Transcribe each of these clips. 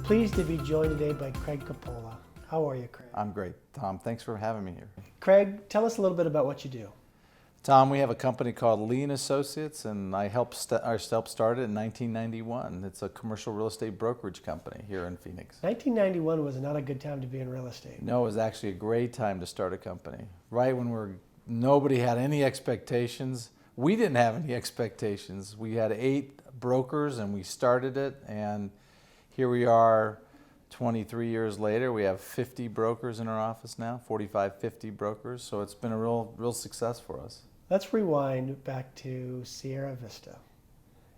Pleased to be joined today by Craig Coppola. How are you, Craig? I'm great, Tom. Thanks for having me here. Craig, tell us a little bit about what you do. Tom, we have a company called Lee & Associates, and I helped start it in 1991. It's a commercial real estate brokerage company here in Phoenix. 1991 was not a good time to be in real estate. No, it was actually a great time to start a company. Right when nobody had any expectations. We didn't have any expectations. We had 8 brokers and we started it, and here we are 23 years later. We have 50 brokers in our office now, 45, 50 brokers. So it's been a real success for us. Let's rewind back to Sierra Vista,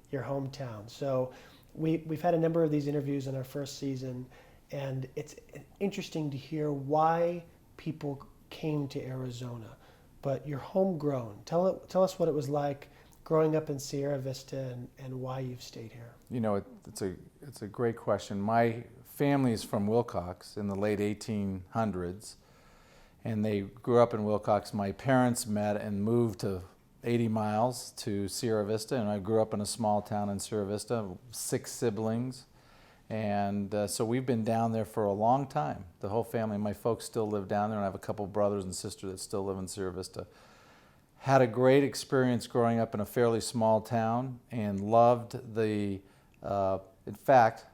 your hometown. So we've had a number of these interviews in our first season, and it's interesting to hear why people came to Arizona. But you're homegrown. Tell us what it was like growing up in Sierra Vista and why you've stayed here. You know, it's a great question. My family is from Wilcox in the late 1800s, and they grew up in Wilcox. My parents met and moved to 80 miles to Sierra Vista, and I grew up in a small town in Sierra Vista, 6 siblings. And so we've been down there for a long time, the whole family. My folks still live down there, and I have a couple brothers and sisters that still live in Sierra Vista. Had a great experience growing up in a fairly small town and loved in fact,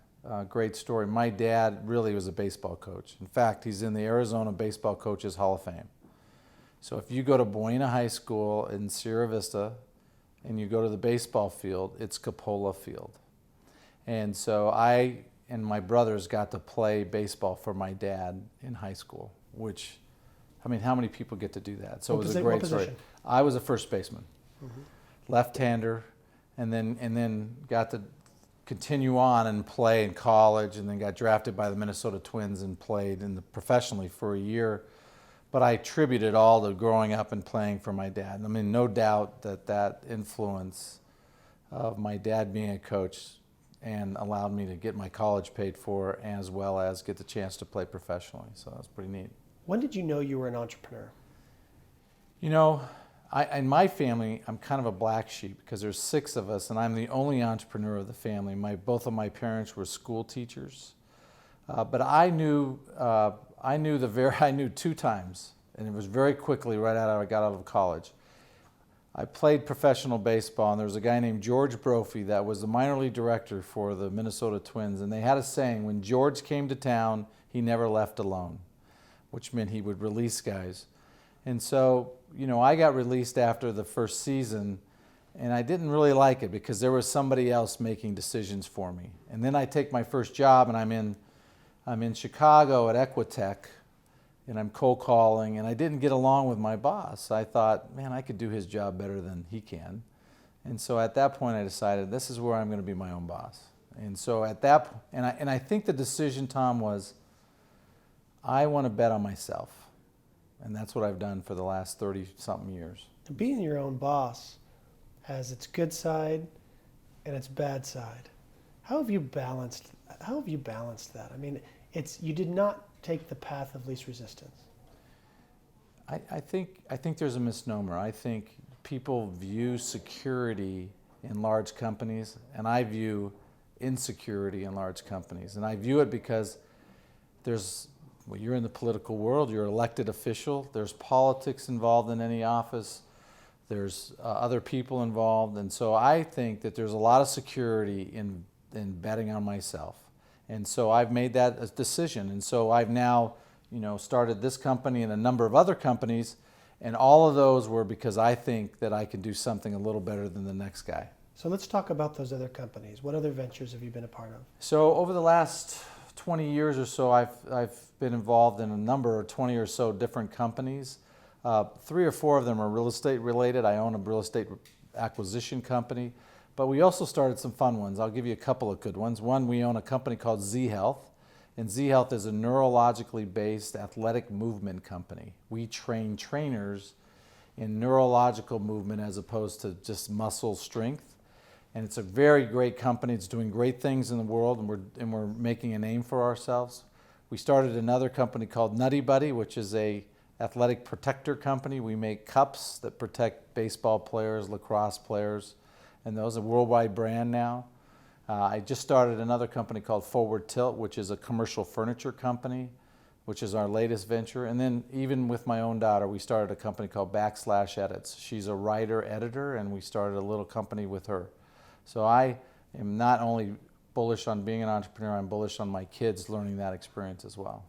great story. My dad really was a baseball coach. In fact, he's in the Arizona Baseball Coaches Hall of Fame. So if you go to Buena High School in Sierra Vista and you go to the baseball field, it's Coppola Field. And so I and my brothers got to play baseball for my dad in high school, which, I mean, how many people get to do that? So it was a great story. I was a first baseman, left-hander, and then got to continue on and play in college, and then got drafted by the Minnesota Twins and played professionally for a year. But I attribute it all to growing up and playing for my dad. I mean, no doubt that influence of my dad being a coach and allowed me to get my college paid for, as well as get the chance to play professionally. So that's pretty neat. When did you know you were an entrepreneur? You know, in my family, I'm kind of a black sheep because there's 6 of us, and I'm the only entrepreneur of the family. Both of my parents were school teachers, but I knew 2 times, and it was very quickly right after I got out of college. I played professional baseball, and there was a guy named George Brophy that was the minor league director for the Minnesota Twins, and they had a saying, when George came to town, he never left alone, which meant he would release guys. And so, you know, I got released after the first season, and I didn't really like it because there was somebody else making decisions for me. And then I take my first job, and I'm in Chicago at Equitech, and I'm cold calling, and I didn't get along with my boss. I thought, man, I could do his job better than he can. And so at that point I decided this is where I'm going to be my own boss. And so at that point, and I think the decision, Tom, was I want to bet on myself. And that's what I've done for the last 30-something years. Being your own boss has its good side and its bad side. How have you balanced that? I mean, you did not take the path of least resistance. I think there's a misnomer. I think people view security in large companies, and I view insecurity in large companies. And I view it because you're in the political world, you're an elected official, there's politics involved in any office, there's other people involved, and so I think that there's a lot of security in betting on myself. And so I've made that a decision. And so I've now, started this company and a number of other companies, and all of those were because I think that I can do something a little better than the next guy. So let's talk about those other companies. What other ventures have you been a part of? So over the last 20 years or so, I've been involved in a number of 20 or so different companies. 3 or 4 of them are real estate related. I own a real estate acquisition company. But we also started some fun ones. I'll give you a couple of good ones. One, we own a company called Z Health, and Z Health is a neurologically based athletic movement company. We train trainers in neurological movement as opposed to just muscle strength. And it's a very great company. It's doing great things in the world, and we're making a name for ourselves. We started another company called Nutty Buddy, which is a athletic protector company. We make cups that protect baseball players, lacrosse players, and those are a worldwide brand now. I just started another company called Forward Tilt, which is a commercial furniture company, which is our latest venture. And then even with my own daughter, we started a company called Backslash Edits. She's a writer, editor, and we started a little company with her. So I am not only bullish on being an entrepreneur, I'm bullish on my kids learning that experience as well.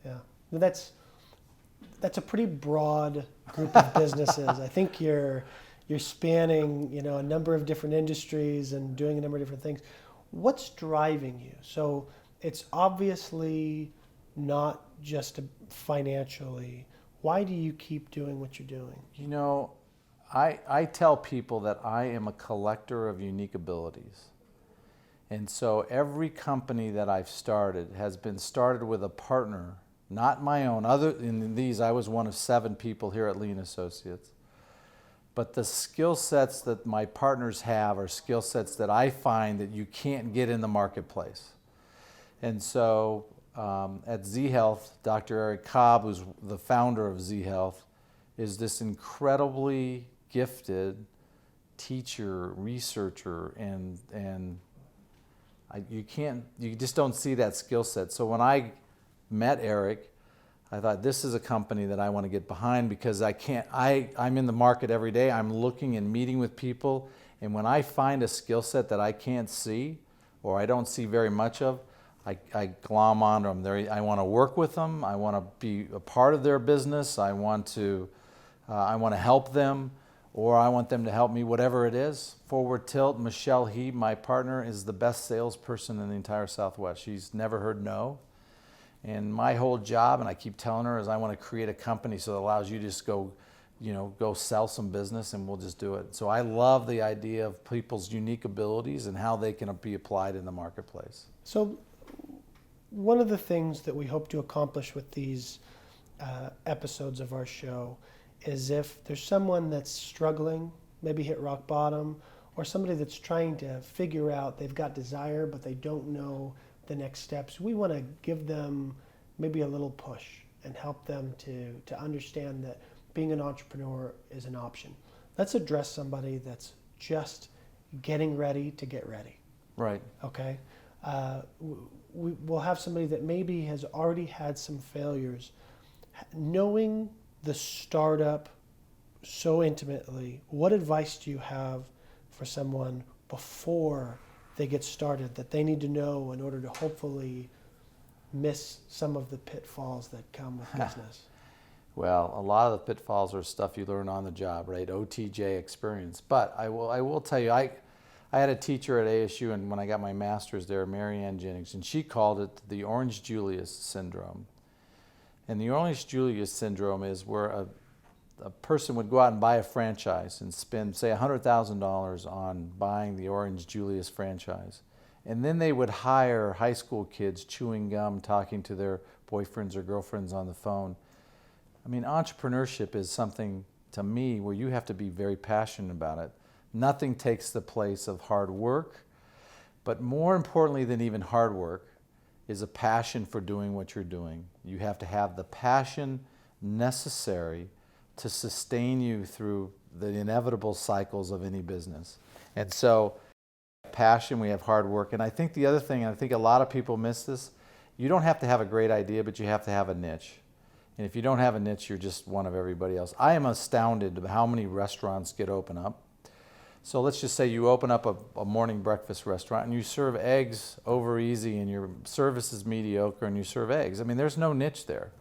Yeah, that's a pretty broad group of businesses. I think you're spanning, a number of different industries and doing a number of different things. What's driving you? So it's obviously not just financially. Why do you keep doing what you're doing? I tell people that I am a collector of unique abilities. And so every company that I've started has been started with a partner, not my own. Other in these, I was one of 7 people here at Lee & Associates. But the skill sets that my partners have are skill sets that I find that you can't get in the marketplace. And so at Z Health, Dr. Eric Cobb, who's the founder of Z Health, is this incredibly gifted teacher, researcher, and you just don't see that skill set. So when I met Eric, I thought this is a company that I want to get behind because I'm in the market every day. I'm looking and meeting with people, and when I find a skill set that I can't see or I don't see very much of, I glom onto them. I want to work with them. I want to be a part of their business. I want to help them, or I want them to help me, whatever it is. Forward Tilt, Michelle He, my partner, is the best salesperson in the entire Southwest. She's never heard no. And my whole job, and I keep telling her, is I want to create a company so it allows you to just go sell some business, and we'll just do it. So I love the idea of people's unique abilities and how they can be applied in the marketplace. So one of the things that we hope to accomplish with these episodes of our show is if there's someone that's struggling, maybe hit rock bottom, or somebody that's trying to figure out they've got desire but they don't know the next steps, we want to give them maybe a little push and help them to understand that being an entrepreneur is an option. Let's address somebody that's just getting ready to get ready. Right. Okay? We'll have somebody that maybe has already had some failures. Knowing the startup so intimately, what advice do you have for someone before they get started that they need to know in order to hopefully miss some of the pitfalls that come with business? Well, a lot of the pitfalls are stuff you learn on the job, right? OTJ experience. But I will tell you, I had a teacher at ASU, and when I got my master's there, Mary Ann Jennings, and she called it the Orange Julius syndrome. And the Orange Julius syndrome is where a person would go out and buy a franchise and spend, say, $100,000 on buying the Orange Julius franchise. And then they would hire high school kids chewing gum, talking to their boyfriends or girlfriends on the phone. I mean, entrepreneurship is something, to me, where you have to be very passionate about it. Nothing takes the place of hard work, but more importantly than even hard work is a passion for doing what you're doing. You have to have the passion necessary to sustain you through the inevitable cycles of any business. And so, passion, we have hard work. And I think the other thing, and I think a lot of people miss this, you don't have to have a great idea, but you have to have a niche. And if you don't have a niche, you're just one of everybody else. I am astounded at how many restaurants get open up. So let's just say you open up a morning breakfast restaurant and you serve eggs over easy and your service is mediocre and you serve eggs. I mean, there's no niche there.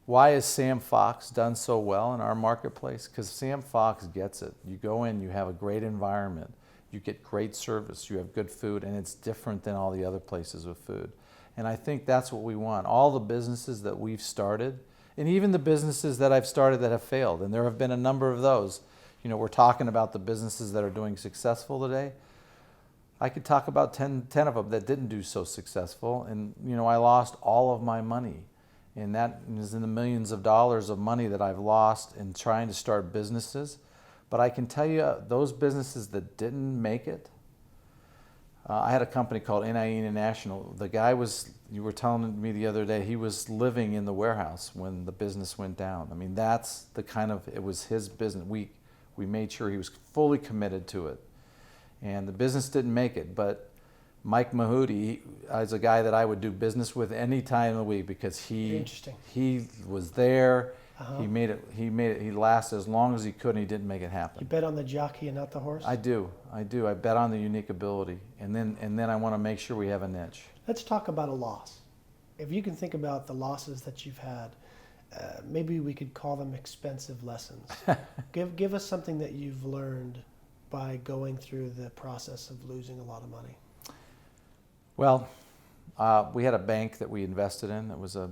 Why has Sam Fox done so well in our marketplace? Because Sam Fox gets it. You go in, you have a great environment, you get great service, you have good food, and it's different than all the other places with food. And I think that's what we want. All the businesses that we've started, and even the businesses that I've started that have failed, and there have been a number of those. We're talking about the businesses that are doing successful today. I could talk about 10 of them that didn't do so successful, and I lost all of my money. And that is in the millions of dollars of money that I've lost in trying to start businesses. But I can tell you, those businesses that didn't make it, I had a company called NIE International. The guy you were telling me the other day, he was living in the warehouse when the business went down. I mean, that's the it was his business. We made sure he was fully committed to it. And the business didn't make it, but Mike Mahudi is a guy that I would do business with any time of the week because Interesting. he was there. Uh-huh. He made it. He lasted as long as he could, and he didn't make it You happen. bet on the jockey and not the horse? I do. I bet on the unique ability, and then I want to make sure we have a niche. Let's talk about a loss. If you can think about the losses that you've had, maybe we could call them expensive lessons. Give us something that you've learned by going through the process of losing a lot of money. Well, we had a bank that we invested in. It was a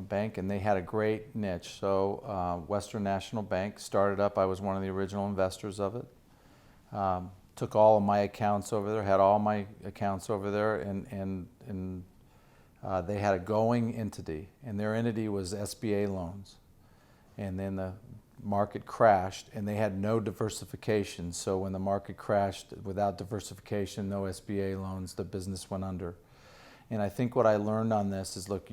bank, and they had a great niche. So Western National Bank started up. I was one of the original investors of it. Took all of my accounts over there, had all my accounts over there, and they had a going entity, and their entity was SBA loans. And then the market crashed, and they had no diversification. So when the market crashed, without diversification, no SBA loans, the business went under. And I think what I learned on this is, look,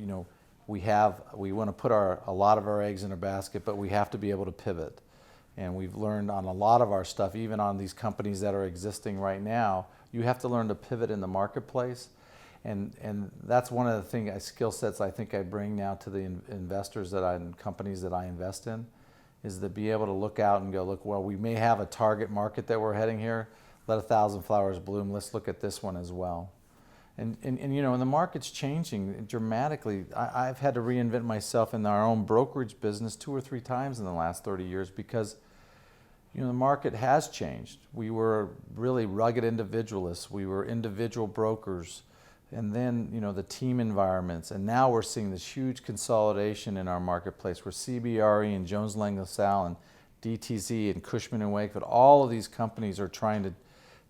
we want to put a lot of our eggs in a basket, but we have to be able to pivot. And we've learned on a lot of our stuff, even on these companies that are existing right now, you have to learn to pivot in the marketplace. And that's one of the skill sets I think I bring now to the investors and companies that I invest in, is to be able to look out and go, look, well, we may have a target market that we're heading here. Let 1,000 flowers bloom. Let's look at this one as well. And the market's changing dramatically. I've had to reinvent myself in our own brokerage business 2 or 3 times in the last 30 years because the market has changed. We were really rugged individualists. We were individual brokers. And then, the team environments. And now we're seeing this huge consolidation in our marketplace where CBRE and Jones Lang LaSalle and DTZ and Cushman & Wakefield, all of these companies are trying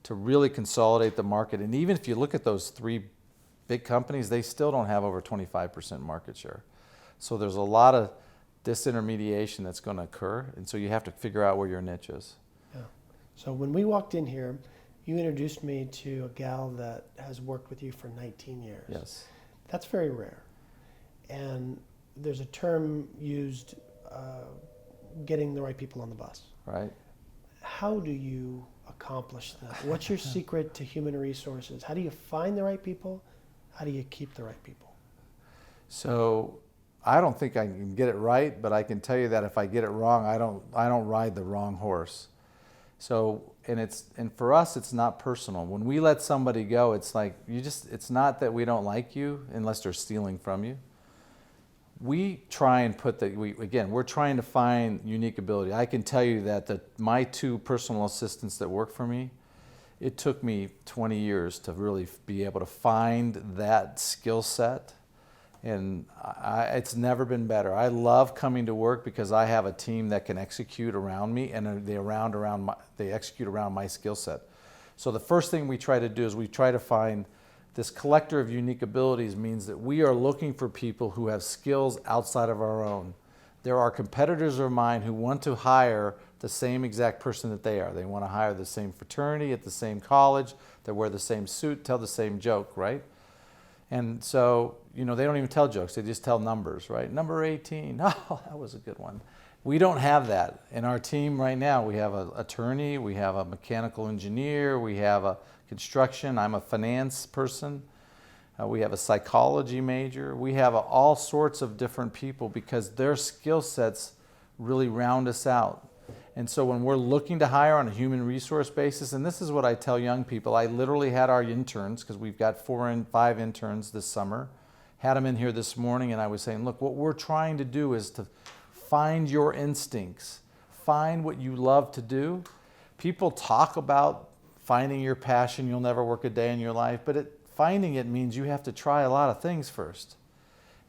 to really consolidate the market. And even if you look at those 3 big companies, they still don't have over 25% market share. So there's a lot of disintermediation that's going to occur. And so you have to figure out where your niche is. Yeah. So when we walked in here, you introduced me to a gal that has worked with you for 19 years. Yes. That's very rare. And there's a term used, getting the right people on the bus. Right. How do you accomplish that? What's your secret to human resources? How do you find the right people? How do you keep the right people? So I don't think I can get it right, but I can tell you that if I get it wrong, I don't ride the wrong horse. So, and for us, it's not personal. When we let somebody go, it's like, it's not that we don't like you unless they're stealing from you. We try and we're trying to find unique ability. I can tell you that my 2 personal assistants that work for me, it took me 20 years to really be able to find that skill set. And it's never been better. I love coming to work because I have a team that can execute around me, and they execute around my skill set. So the first thing we try to do is we try to find this collector of unique abilities. Means that we are looking for people who have skills outside of our own. There are competitors of mine who want to hire the same exact person that they are. They want to hire the same fraternity at the same college, they wear the same suit, tell the same joke, right? And so, they don't even tell jokes. They just tell numbers, right? Number 18. Oh, that was a good one. We don't have that. In our team right now, we have an attorney, we have a mechanical engineer, we have a construction, I'm a finance person, we have a psychology major. We have all sorts of different people because their skill sets really round us out. And so when we're looking to hire on a human resource basis, and this is what I tell young people, I literally had our interns, because we've got 4 and 5 interns this summer, had them in here this morning, and I was saying, look, what we're trying to do is to find your instincts, find what you love to do. People talk about finding your passion, you'll never work a day in your life, but finding it means you have to try a lot of things first.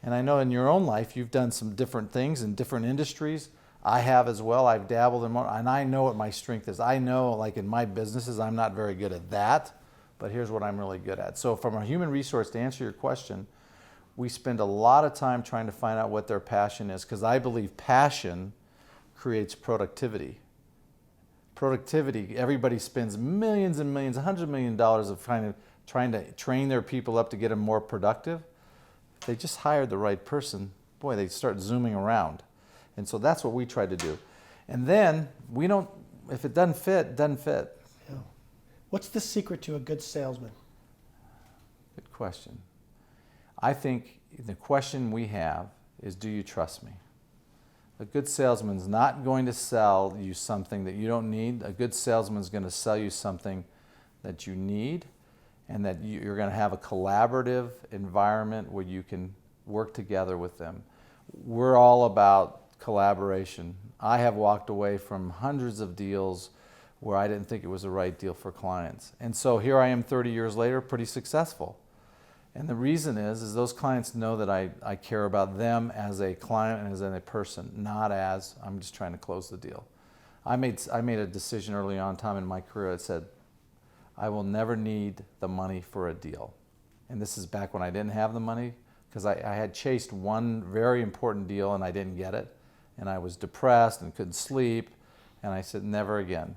And I know in your own life, you've done some different things in different industries. I have as well. I've dabbled in more, and I know what my strength is. I know, like in my businesses, I'm not very good at that, but here's what I'm really good at. So from a human resource, to answer your question, we spend a lot of time trying to find out what their passion is, because I believe passion creates productivity. Productivity, everybody spends millions and millions, $100 million of trying to train their people up to get them more productive. If they just hired the right person, boy, they start zooming around. And so that's what we try to do. And then if it doesn't fit, it doesn't fit. Yeah. What's the secret to a good salesman? Good question. I think the question we have is, do you trust me? A good salesman's not going to sell you something that you don't need. A good salesman's going to sell you something that you need, and that you're going to have a collaborative environment where you can work together with them. We're all about collaboration. I have walked away from hundreds of deals where I didn't think it was the right deal for clients. And so here I am 30 years later, pretty successful. And the reason is those clients know that I care about them as a client and as a person, not as I'm just trying to close the deal. I made a decision early on time in my career that said, I will never need the money for a deal. And this is back when I didn't have the money, because I had chased one very important deal and I didn't get it. And I was depressed and couldn't sleep. And I said, never again.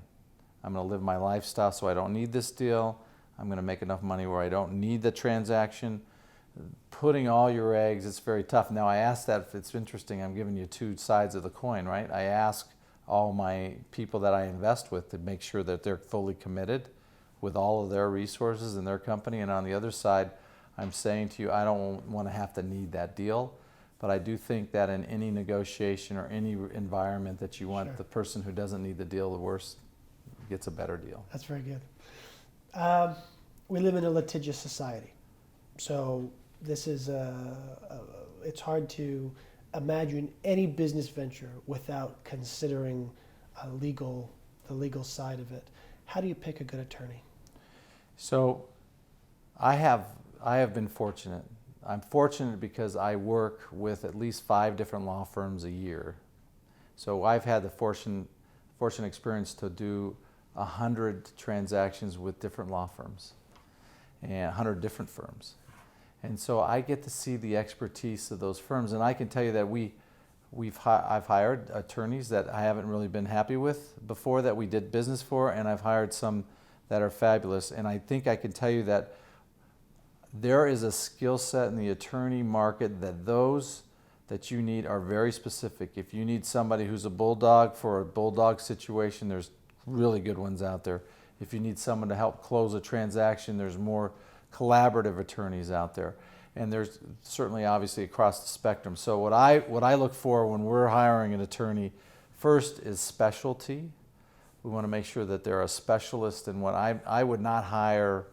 I'm going to live my lifestyle so I don't need this deal. I'm going to make enough money where I don't need the transaction. Putting all your eggs, it's very tough. Now I ask that, it's interesting, I'm giving you two sides of the coin, right? I ask all my people that I invest with to make sure that they're fully committed with all of their resources in their company. And on the other side, I'm saying to you, I don't want to have to need that deal. But I do think that in any negotiation or any environment that you want, Sure. the person who doesn't need the deal the worst gets a better deal. That's very good. We live in a litigious society. So this is it's hard to imagine any business venture without considering the legal side of it. How do you pick a good attorney? So I have been fortunate. I'm fortunate because I work with at least 5 different law firms a year. So I've had the fortunate experience to do 100 transactions with different law firms and 100 different firms. And so I get to see the expertise of those firms. And I can tell you that I've hired attorneys that I haven't really been happy with before that we did business for, and I've hired some that are fabulous. And I think I can tell you that there is a skill set in the attorney market that those that you need are very specific. If you need somebody who's a bulldog for a bulldog situation, there's really good ones out there. If you need someone to help close a transaction, there's more collaborative attorneys out there. And there's certainly obviously across the spectrum. So what I look for when we're hiring an attorney, first is specialty. We want to make sure that they're a specialist in what I would not hire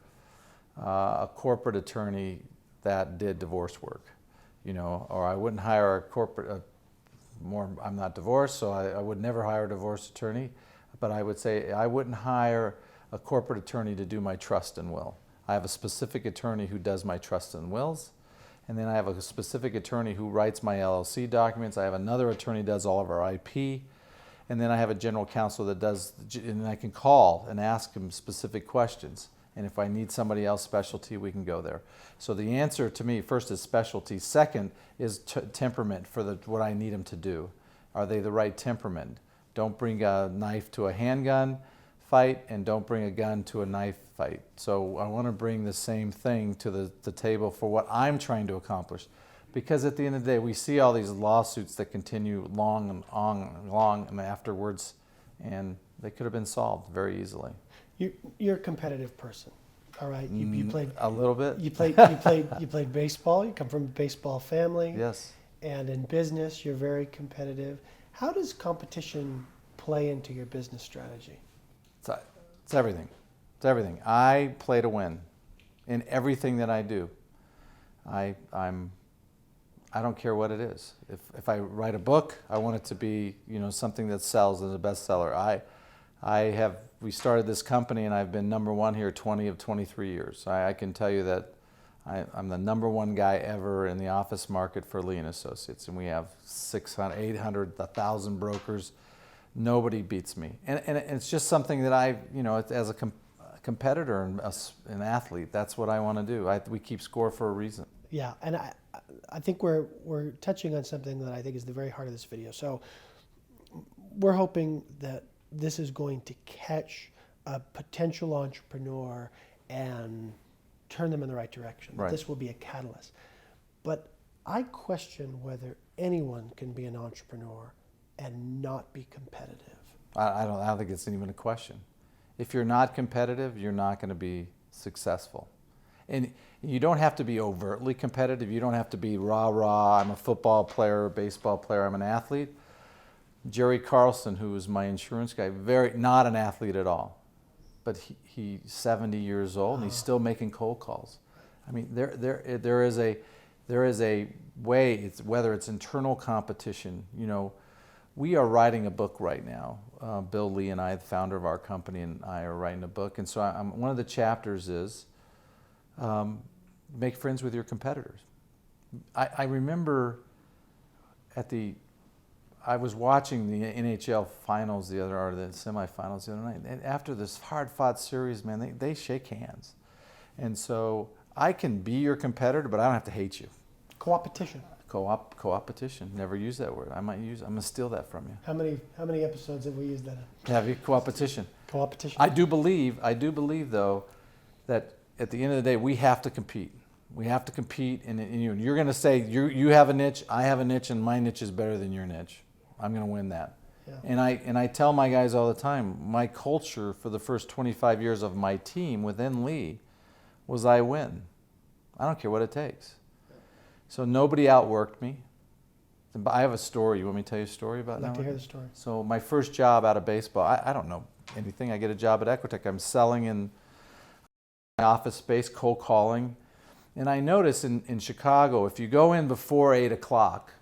a corporate attorney that did divorce work, or I wouldn't hire a corporate, I'm not divorced, so I would never hire a divorce attorney, but I would say I wouldn't hire a corporate attorney to do my trust and will. I have a specific attorney who does my trust and wills, and then I have a specific attorney who writes my LLC documents. I have another attorney who does all of our IP, and then I have a general counsel that does, and I can call and ask him specific questions. And if I need somebody else specialty, we can go there. So the answer to me, first is specialty. Second is temperament for what I need them to do. Are they the right temperament? Don't bring a knife to a handgun fight, and don't bring a gun to a knife fight. So I want to bring the same thing to the table for what I'm trying to accomplish. Because at the end of the day, we see all these lawsuits that continue long and afterwards, and they could have been solved very easily. You're a competitive person, all right? You played a little bit. You played baseball. You come from a baseball family. Yes. And in business, you're very competitive. How does competition play into your business strategy? It's everything. It's everything. I play to win in everything that I do. I don't care what it is. If I write a book, I want it to be something that sells as a bestseller. We started this company, and I've been number one here 20 of 23 years. I can tell you that I'm the number one guy ever in the office market for Lee & Associates, and we have 600, 800, 1,000 brokers. Nobody beats me. And it's just something that as a competitor and an athlete, that's what I want to do. We keep score for a reason. Yeah, and I think we're touching on something that I think is the very heart of this video. So we're hoping that this is going to catch a potential entrepreneur and turn them in the right direction. Right. This will be a catalyst. But I question whether anyone can be an entrepreneur and not be competitive. I don't think it's even a question. If you're not competitive, you're not going to be successful. And you don't have to be overtly competitive. You don't have to be rah rah. I'm a football player, a baseball player. I'm an athlete. Jerry Carlson, who was my insurance guy, not an athlete at all, but he's 70 years old and he's still making cold calls. I mean, there is a way. Whether it's internal competition. We are writing a book right now. Bill Lee and I, the founder of our company, and I are writing a book. And so one of the chapters is make friends with your competitors. I remember I was watching the NHL finals the semifinals the other night. And after this hard-fought series, man, they shake hands. And so I can be your competitor, but I don't have to hate you. Co-opetition. Co-opetition. Never use that word. I'm gonna steal that from you. How many episodes have we used that in? Have you co-opetition? Co-opetition. I do believe though that at the end of the day we have to compete. We have to compete, and you're going to say you have a niche, I have a niche, and my niche is better than your niche. I'm going to win that. Yeah. And I tell my guys all the time, my culture for the first 25 years of my team within Lee was I win. I don't care what it takes. So nobody outworked me. I have a story. You want me to tell you a story about that? I'd like to hear the story. So my first job out of baseball, I don't know anything. I get a job at Equitech. I'm selling in my office space, cold calling. And I notice in Chicago, if you go in before 8 o'clock,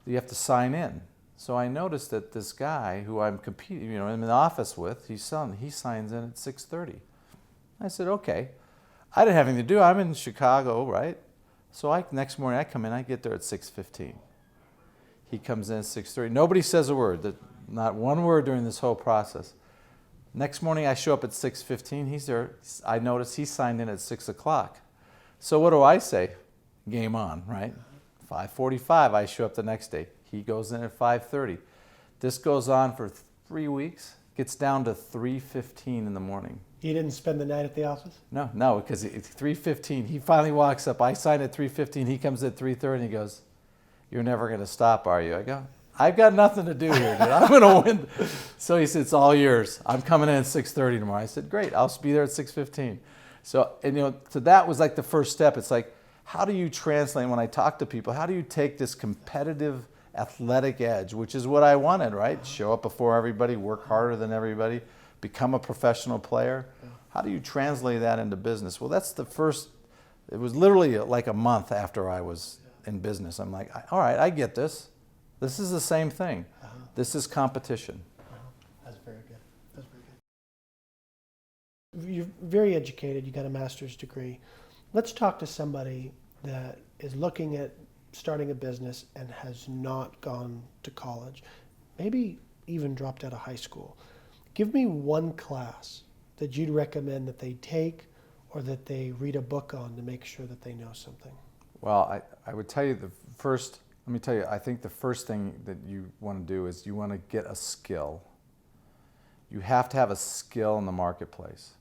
you have to sign in. So I noticed that this guy who I'm competing, I'm in the office with, he signs in at 6:30. I said, okay. I didn't have anything to do. I'm in Chicago, right? So next morning I come in, I get there at 6:15. He comes in at 6:30. Nobody says a word, not one word during this whole process. Next morning I show up at 6:15. He's there. I notice he signed in at 6 o'clock. So what do I say? Game on, right? 5:45, I show up the next day. He goes in at 5:30. This goes on for 3 weeks. Gets down to 3:15 in the morning. You didn't spend the night at the office? No, because it's 3:15. He finally walks up. I sign at 3:15. He comes at 3:30 and he goes, "You're never going to stop, are you?" I go, "I've got nothing to do here, dude. I'm going to win." So he said, "It's all yours. I'm coming in at 6:30 tomorrow." I said, "Great. I'll be there at 6:15." So, so that was like the first step. It's like, how do you translate, when I talk to people, how do you take this competitive athletic edge, which is what I wanted, right? Show up before everybody, work harder than everybody, become a professional player. How do you translate that into business? Well, that's the first, it was literally like a month after I was in business. I'm like, all right, I get this. This is the same thing. This is competition. That's very good. That's very good. You're very educated. You got a master's degree. Let's talk to somebody that is looking at starting a business and has not gone to college, maybe even dropped out of high school. Give me one class that you'd recommend that they take or that they read a book on to make sure that they know something. Well, I would tell you I think the first thing that you want to do is you want to get a skill. You have to have a skill in the marketplace.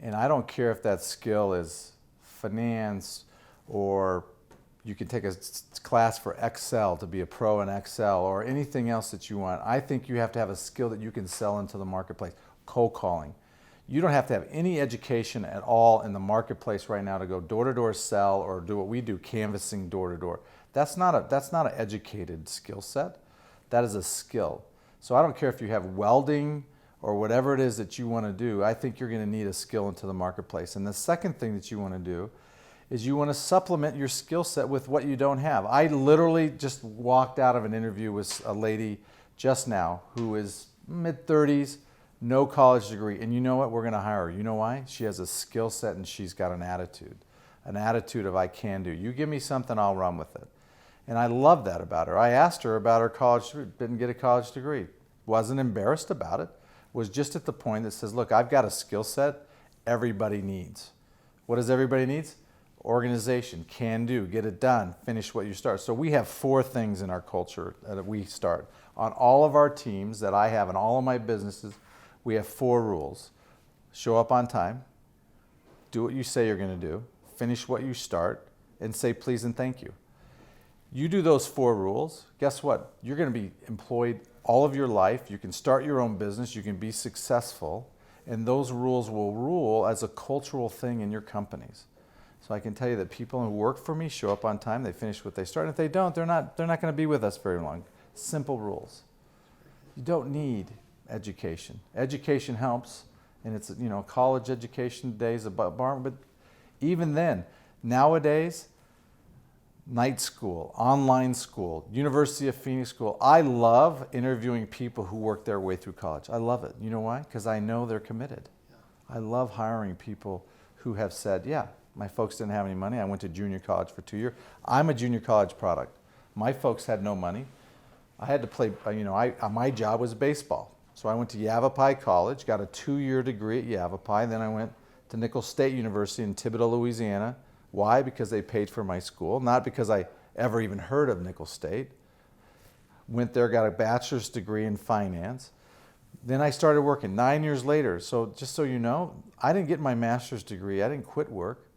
And I don't care if that skill is finance, or you can take a class for Excel to be a pro in Excel, or anything else that you want. I think you have to have a skill that you can sell into the marketplace. Cold calling. You don't have to have any education at all in the marketplace right now to go door-to-door sell or do what we do, canvassing door-to-door. That's not an educated skill set. That is a skill. So I don't care if you have welding or whatever it is that you want to do. I think you're going to need a skill into the marketplace. And the second thing that you want to do is you want to supplement your skill set with what you don't have. I literally just walked out of an interview with a lady just now who is mid-30s, no college degree, and you know what? We're going to hire her. You know why? She has a skill set and she's got an attitude of I can do. You give me something, I'll run with it. And I love that about her. I asked her about her college degree, didn't get a college degree. Wasn't embarrassed about it. Was just at the point that says, look, I've got a skill set everybody needs. What does everybody needs? Organization, can do, get it done, finish what you start. So we have 4 things in our culture that we start. On all of our teams that I have in all of my businesses, we have 4 rules. Show up on time, do what you say you're going to do, finish what you start, and say please and thank you. You do those 4 rules, guess what? You're going to be employed all of your life. You can start your own business, you can be successful, and those rules will rule as a cultural thing in your companies. So I can tell you that people who work for me show up on time, they finish what they start. And if they don't, they're not going to be with us very long. Simple rules. You don't need education. Education helps, and it's, college education days, but even then, nowadays, night school, online school, University of Phoenix school. I love interviewing people who work their way through college. I love it. You know why? Because I know they're committed. I love hiring people who have said, yeah, my folks didn't have any money. I went to junior college for 2 years. I'm a junior college product. My folks had no money. I had to play, my job was baseball. So I went to Yavapai College, got a 2-year degree at Yavapai. Then I went to Nicholls State University in Thibodaux, Louisiana. Why? Because they paid for my school, not because I ever even heard of Nicholls State. Went there, got a bachelor's degree in finance. Then I started working 9 years later. So just so you know, I didn't get my master's degree. I didn't quit work.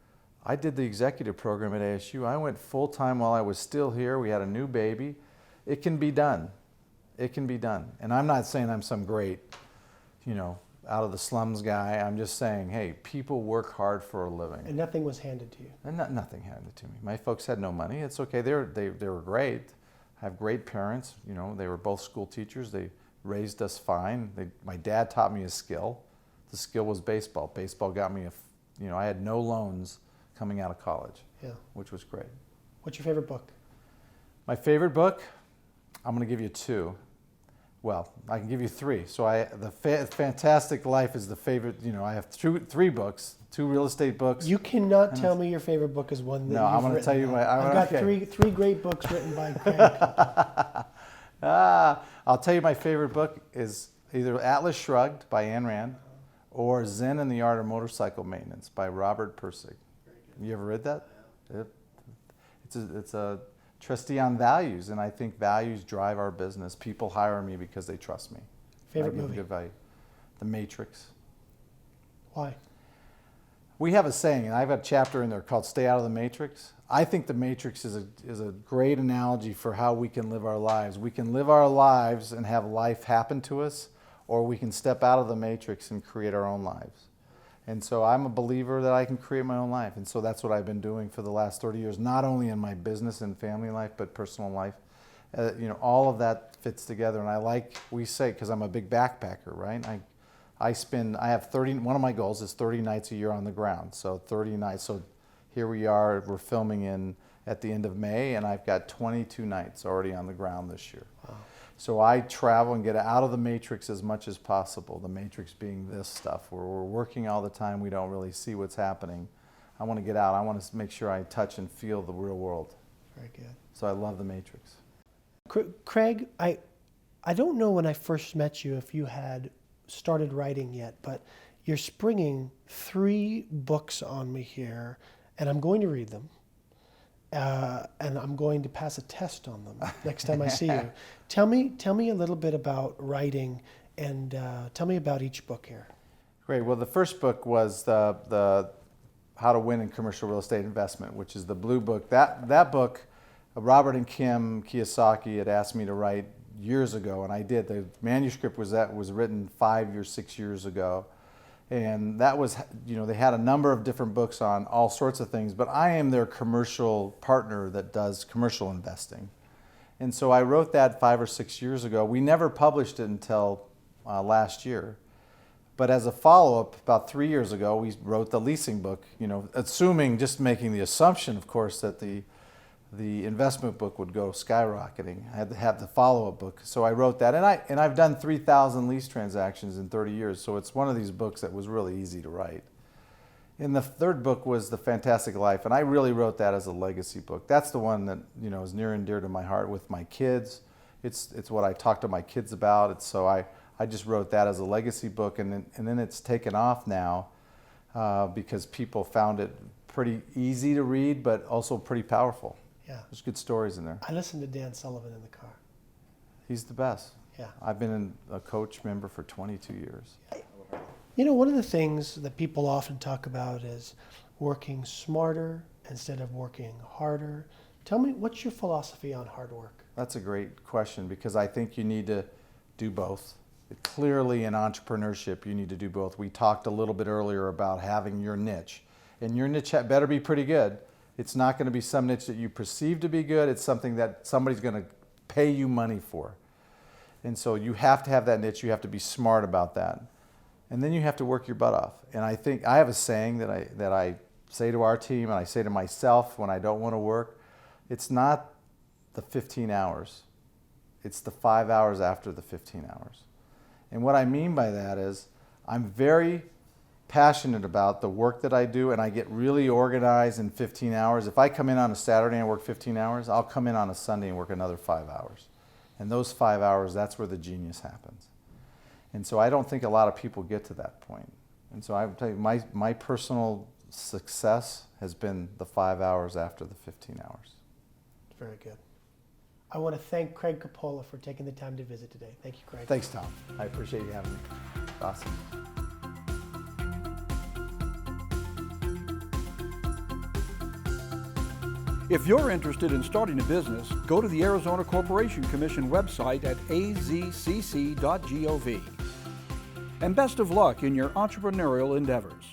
I did the executive program at ASU. I went full-time while I was still here. We had a new baby. It can be done. It can be done. And I'm not saying I'm some great, out of the slums guy. I'm just saying, hey, people work hard for a living. And nothing was handed to you. And nothing handed to me. My folks had no money. It's okay. They were great. I have great parents. They were both school teachers. They raised us fine. My dad taught me a skill. The skill was baseball. Baseball got me I had no loans coming out of college, which was great. What's your favorite book? My favorite book, I'm going to give you 2. Well, I can give you 3. So The Fantastic Life is the favorite. I have 3 books, 2 real estate books. You cannot tell me your favorite book is one that No, I'm going to tell you I've got three great books written by Craig Coppola. I'll tell you my favorite book is either Atlas Shrugged by Ayn Rand or Zen and the Art of Motorcycle Maintenance by Robert Pirsig. You ever read that? It's a trustee on values, and I think values drive our business. People hire me because they trust me. Favorite I give movie? Good value. The Matrix. Why? We have a saying, and I have a chapter in there called "Stay Out of the Matrix." I think the Matrix is a great analogy for how we can live our lives. We can live our lives and have life happen to us, or we can step out of the Matrix and create our own lives. And so I'm a believer that I can create my own life. And so that's what I've been doing for the last 30 years, not only in my business and family life, but personal life. All of that fits together. And we say, because I'm a big backpacker, right? I have 30, one of my goals is 30 nights a year on the ground. So 30 nights. So here we are, we're filming at the end of May, and I've got 22 nights already on the ground this year. Wow. So I travel and get out of the matrix as much as possible. The matrix being this stuff where we're working all the time, we don't really see what's happening. I want to get out. I want to make sure I touch and feel the real world. Very good. So I love the matrix. Craig, I don't know when I first met you if you had started writing yet, but you're springing 3 books on me here, and I'm going to read them. And I'm going to pass a test on them next time I see you. Tell me a little bit about writing, and tell me about each book here. Great. Well, the first book was the How to Win in Commercial Real Estate Investment, which is the blue book. That book, Robert and Kim Kiyosaki had asked me to write years ago, and I did. The manuscript was written 6 years ago. And that was, they had a number of different books on all sorts of things, but I am their commercial partner that does commercial investing. And so I wrote that 5 or 6 years ago. We never published it until last year. But as a follow-up, about 3 years ago, we wrote the leasing book, just making the assumption, of course, that the investment book would go skyrocketing. I had to have the follow-up book. So I wrote that, and I've done 3,000 lease transactions in 30 years, so it's one of these books that was really easy to write. And the third book was The Fantastic Life, and I really wrote that as a legacy book. That's the one that is near and dear to my heart with my kids. It's what I talk to my kids about. So I just wrote that as a legacy book, and then it's taken off now because people found it pretty easy to read, but also pretty powerful. Yeah. There's good stories in there. I listened to Dan Sullivan in the car. He's the best. Yeah. I've been a coach member for 22 years. One of the things that people often talk about is working smarter instead of working harder. Tell me, what's your philosophy on hard work? That's a great question, because I think you need to do both. Clearly in entrepreneurship, you need to do both. We talked a little bit earlier about having your niche. And your niche better be pretty good. It's not going to be some niche that you perceive to be good. It's something that somebody's going to pay you money for. And so you have to have that niche. You have to be smart about that. And then you have to work your butt off. And I think I have a saying that I say to our team and I say to myself when I don't want to work. It's not the 15 hours. It's the 5 hours after the 15 hours. And what I mean by that is I'm very passionate about the work that I do, and I get really organized in 15 hours. If I come in on a Saturday and work 15 hours, I'll come in on a Sunday and work another 5 hours. And those 5 hours, that's where the genius happens. And so I don't think a lot of people get to that point. And so I would tell you, my personal success has been the 5 hours after the 15 hours. Very good. I want to thank Craig Coppola for taking the time to visit today. Thank you, Craig. Thanks, Tom. I appreciate you having me. Awesome. If you're interested in starting a business, go to the Arizona Corporation Commission website at azcc.gov. And best of luck in your entrepreneurial endeavors.